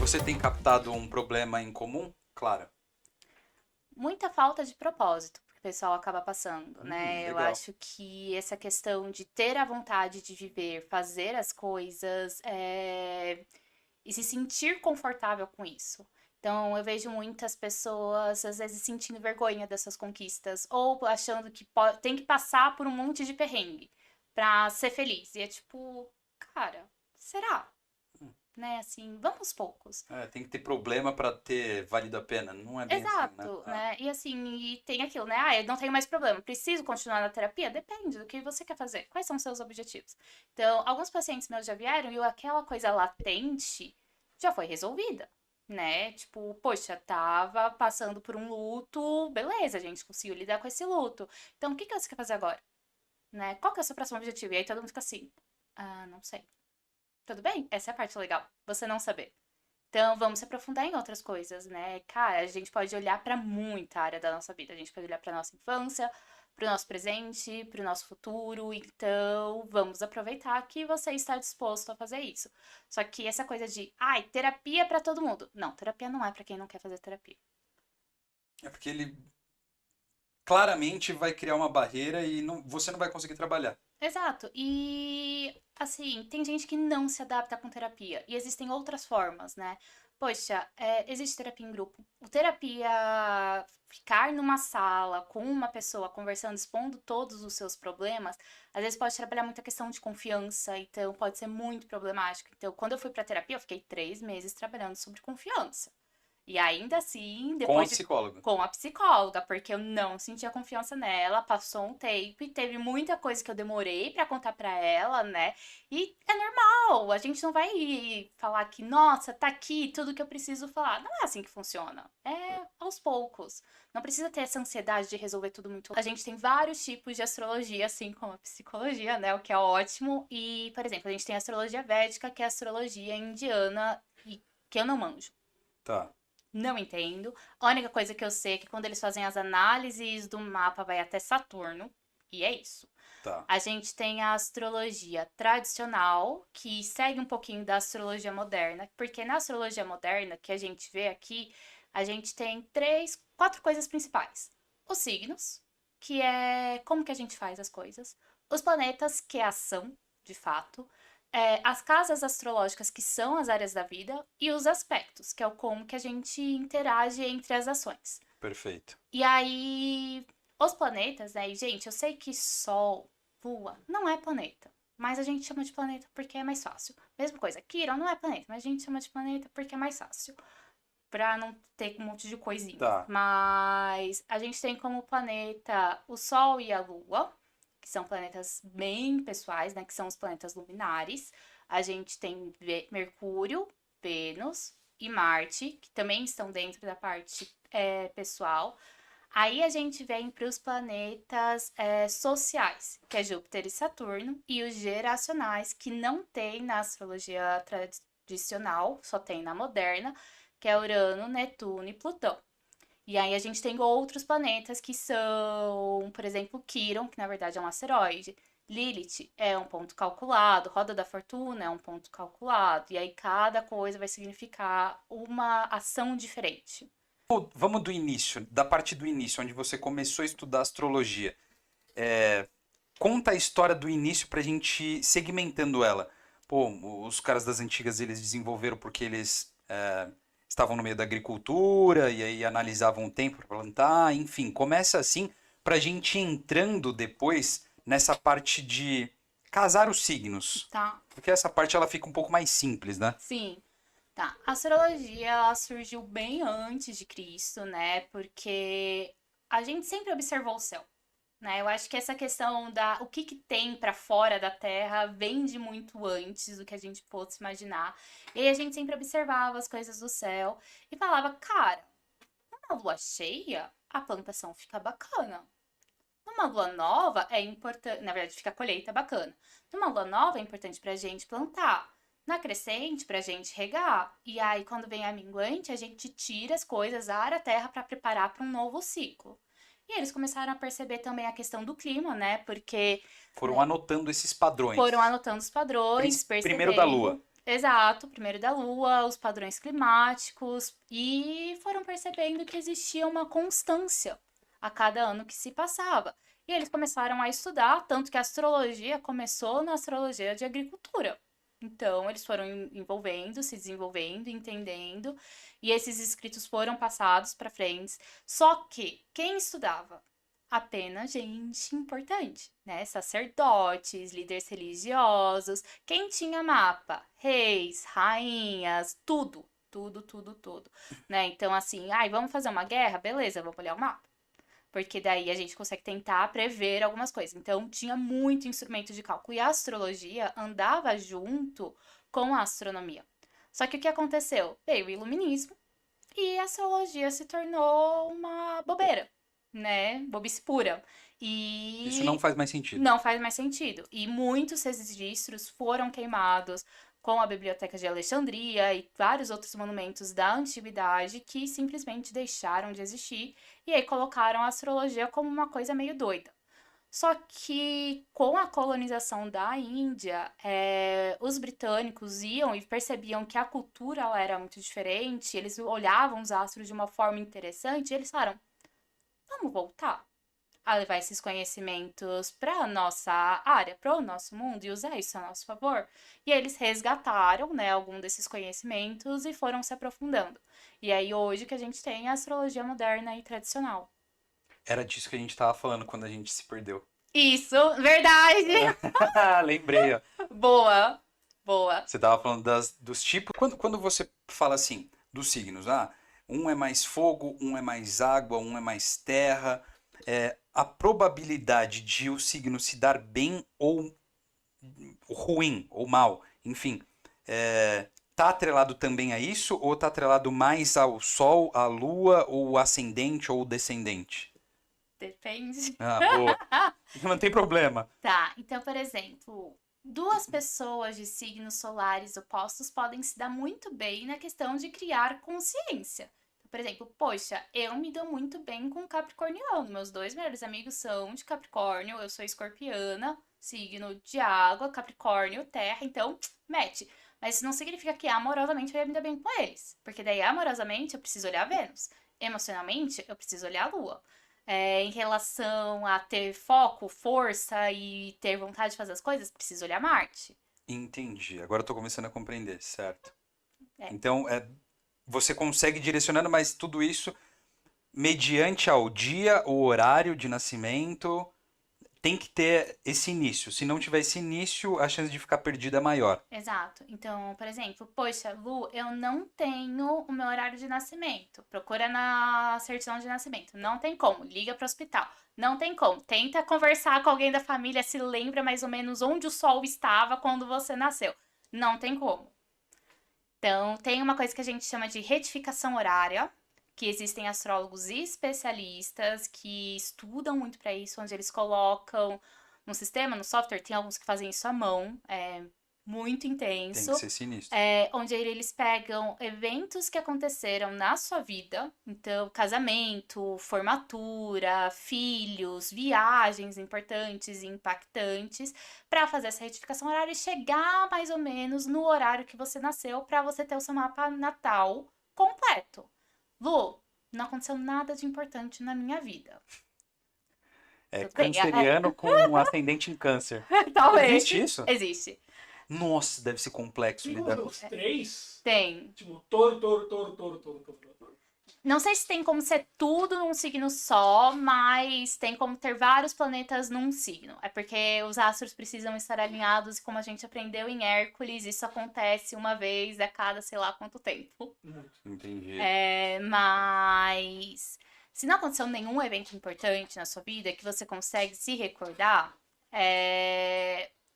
Você tem captado um problema em comum? Clara. Muita falta de propósito que o pessoal acaba passando, né? Eu Legal. acho que essa questão de ter a vontade de viver, fazer as coisas, e se sentir confortável com isso. Então, eu vejo muitas pessoas, às vezes, sentindo vergonha dessas conquistas, ou achando que tem que passar por um monte de perrengue pra ser feliz. E é tipo, cara, será? Né? Assim, vamos aos poucos. Tem que ter problema para ter valido a pena. Não é bem assim, né? Exato, né? E assim, e tem aquilo, né? Ah, eu não tenho mais problema. Preciso continuar na terapia? Depende do que você quer fazer. Quais são os seus objetivos? Então, alguns pacientes meus já vieram e aquela coisa latente já foi resolvida, né? Tipo, poxa, tava passando por um luto, beleza, a gente conseguiu lidar com esse luto. Então, o que que você quer fazer agora? Né? Qual que é o seu próximo objetivo? E aí todo mundo fica assim, ah, não sei. Tudo bem? Essa é a parte legal. Você não saber. Então, vamos se aprofundar em outras coisas, né? Cara, a gente pode olhar para muita área da nossa vida. A gente pode olhar para nossa infância, para o nosso presente, para o nosso futuro. Então, vamos aproveitar que você está disposto a fazer isso. Só que essa coisa de, ai, terapia para todo mundo. Não, terapia não é para quem não quer fazer terapia. É porque ele claramente vai criar uma barreira e você não vai conseguir trabalhar. Exato. E assim, tem gente que não se adapta com terapia. E existem outras formas, né? Poxa, existe terapia em grupo. O terapia, ficar numa sala com uma pessoa conversando, expondo todos os seus problemas, às vezes pode trabalhar muita questão de confiança, então pode ser muito problemático. Então, quando eu fui pra terapia, eu fiquei 3 meses trabalhando sobre confiança. E ainda assim, Com a depois de psicóloga. com a psicóloga, porque eu não sentia confiança nela, passou um tempo e teve muita coisa que eu demorei pra contar pra ela, né? E é normal, a gente não vai falar que, nossa, tá aqui tudo que eu preciso falar. Não é assim que funciona. É aos poucos. Não precisa ter essa ansiedade de resolver tudo muito. A gente tem vários tipos de astrologia, assim como a psicologia, né? O que é ótimo. E, por exemplo, a gente tem a astrologia védica, que é a astrologia indiana, e que eu não manjo. Tá, Não entendo. A única coisa que eu sei é que quando eles fazem as análises do mapa vai até Saturno, e é isso. tá. A gente tem a astrologia tradicional, que segue um pouquinho da astrologia moderna, porque na astrologia moderna que a gente vê aqui, a gente tem quatro coisas principais. Os signos, que é como que a gente faz as coisas. Os planetas, que é ação, de fato. As casas astrológicas, que são as áreas da vida. E os aspectos, que é o como que a gente interage entre as ações. Perfeito. E aí, os planetas, né? E, gente, eu sei que Sol, Lua, não é planeta. Mas a gente chama de planeta porque é mais fácil. Mesma coisa, Quirón não é planeta, mas a gente chama de planeta porque é mais fácil. Pra não ter um monte de coisinha. Tá. Mas a gente tem como planeta o Sol e a Lua, que são planetas bem pessoais, né? Que são os planetas luminares. A gente tem Mercúrio, Vênus e Marte, que também estão dentro da parte pessoal. Aí a gente vem para os planetas sociais, que é Júpiter e Saturno, e os geracionais, que não tem na astrologia tradicional, só tem na moderna, que é Urano, Netuno e Plutão. E aí a gente tem outros planetas que são, por exemplo, Quirón, que na verdade é um asteroide. Lilith é um ponto calculado, Roda da Fortuna é um ponto calculado, e aí cada coisa vai significar uma ação diferente. Vamos do início, da parte do início, onde você começou a estudar astrologia. Conta a história do início pra gente ir segmentando ela. Pô, os caras das antigas eles desenvolveram porque eles estavam no meio da agricultura e aí analisavam o tempo para plantar, enfim, começa assim pra gente ir entrando depois nessa parte de casar os signos. Tá? Porque essa parte ela fica um pouco mais simples, né? Sim. Tá. A astrologia ela surgiu bem antes de Cristo, né? Porque a gente sempre observou o céu, né? Eu acho que essa questão da o que que tem pra fora da Terra vem de muito antes do que a gente fosse imaginar. E aí a gente sempre observava as coisas do céu e falava, cara, numa lua cheia, a plantação fica bacana. Numa lua nova é importante, na verdade, fica a colheita bacana. Numa lua nova é importante pra gente plantar. Na crescente, pra gente regar. E aí, quando vem a minguante, a gente tira as coisas, ara a terra para preparar para um novo ciclo. E eles começaram a perceber também a questão do clima, né? Porque Foram anotando esses padrões. foram anotando os padrões, Primeiro da percebendo. Lua. Exato, primeiro da Lua, os padrões climáticos, e foram percebendo que existia uma constância a cada ano que se passava. E eles começaram a estudar, tanto que a astrologia começou na astrologia de agricultura. Então, eles foram envolvendo, se desenvolvendo, entendendo, e esses escritos foram passados para frente. Só que quem estudava? Apenas gente importante, né? Sacerdotes, líderes religiosos, quem tinha mapa? Reis, rainhas, tudo, tudo, tudo, tudo, né? Então, assim, ai, vamos fazer uma guerra? Beleza, vamos olhar o mapa. Porque daí a gente consegue tentar prever algumas coisas. Então, tinha muito instrumento de cálculo. E a astrologia andava junto com a astronomia. Só que o que aconteceu? Veio o iluminismo e a astrologia se tornou uma bobeira, né? Bobice pura. Isso não E faz mais sentido. não faz mais sentido. E muitos registros foram queimados, com a Biblioteca de Alexandria e vários outros monumentos da antiguidade que simplesmente deixaram de existir e aí colocaram a astrologia como uma coisa meio doida. Só que com a colonização da Índia, os britânicos iam e percebiam que a cultura ela era muito diferente, eles olhavam os astros de uma forma interessante e eles falaram: vamos voltar a levar esses conhecimentos para a nossa área, para o nosso mundo e usar isso a nosso favor. E eles resgataram, né, algum desses conhecimentos e foram se aprofundando. E aí hoje que a gente tem a astrologia moderna e tradicional. Era disso que a gente tava falando quando a gente se perdeu. Isso, verdade! Lembrei, ó. Boa, boa. Você tava falando dos tipos. Quando você fala assim, dos signos, um é mais fogo, um é mais água, um é mais terra, a probabilidade de o signo se dar bem ou ruim, ou mal, enfim, tá atrelado também a isso, ou tá atrelado mais ao Sol, à Lua, ou ascendente ou descendente? Depende. Ah, boa. Não tem problema. Tá, então, por exemplo, duas pessoas de signos solares opostos podem se dar muito bem na questão de criar consciência. Então, por exemplo, poxa, eu me dou muito bem com capricorniano. Meus dois melhores amigos são de Capricórnio, eu sou escorpiana, signo de água, Capricórnio, terra, então, match. Mas isso não significa que amorosamente eu ia me dar bem com eles. Porque daí, amorosamente, eu preciso olhar Vênus. Emocionalmente, eu preciso olhar a Lua. Em relação a ter foco, força e ter vontade de fazer as coisas, preciso olhar Marte. Entendi. Agora eu tô começando a compreender, certo? É, Então, você consegue direcionando, mas tudo isso mediante ao dia, o horário de nascimento, tem que ter esse início. Se não tiver esse início, a chance de ficar perdida é maior. exato. Então, por exemplo, poxa, Lu, eu não tenho o meu horário de nascimento. Procura na certidão de nascimento. Não tem como. Liga para o hospital. Não tem como. Tenta conversar com alguém da família se lembra mais ou menos onde o sol estava quando você nasceu. Não tem como. Então, tem uma coisa que a gente chama de retificação horária, que existem astrólogos especialistas que estudam muito para isso, onde eles colocam no sistema, no software, tem alguns que fazem isso à mão, é muito Tem intenso, que ser sinistro. onde eles pegam eventos que aconteceram na sua vida, então casamento, formatura, filhos, viagens importantes e impactantes, para fazer essa retificação horária e chegar mais ou menos no horário que você nasceu, para você ter o seu mapa natal completo. Lu, não aconteceu nada de importante na minha vida. Tudo bem, Canceriano com um ascendente em câncer. talvez. Existe isso? Existe. Nossa, deve ser complexo Tem lidar com os três? Tem. Tipo, touro, touro, touro, touro, touro, touro, touro. Não sei se tem como ser tudo num signo só, mas tem como ter vários planetas num signo. É porque os astros precisam estar alinhados e como a gente aprendeu em Hércules, isso acontece uma vez a cada sei lá quanto tempo. Entendi. Mas se não aconteceu nenhum evento importante na sua vida que você consegue se recordar,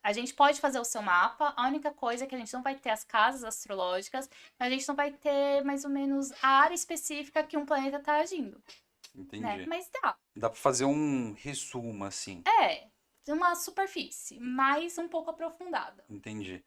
a gente pode fazer o seu mapa. A única coisa é que a gente não vai ter as casas astrológicas, a gente não vai ter mais ou menos a área específica que um planeta está agindo, Entendi. né? Mas dá. Dá pra fazer um resumo, assim. Uma superfície, mas um pouco aprofundada. Entendi.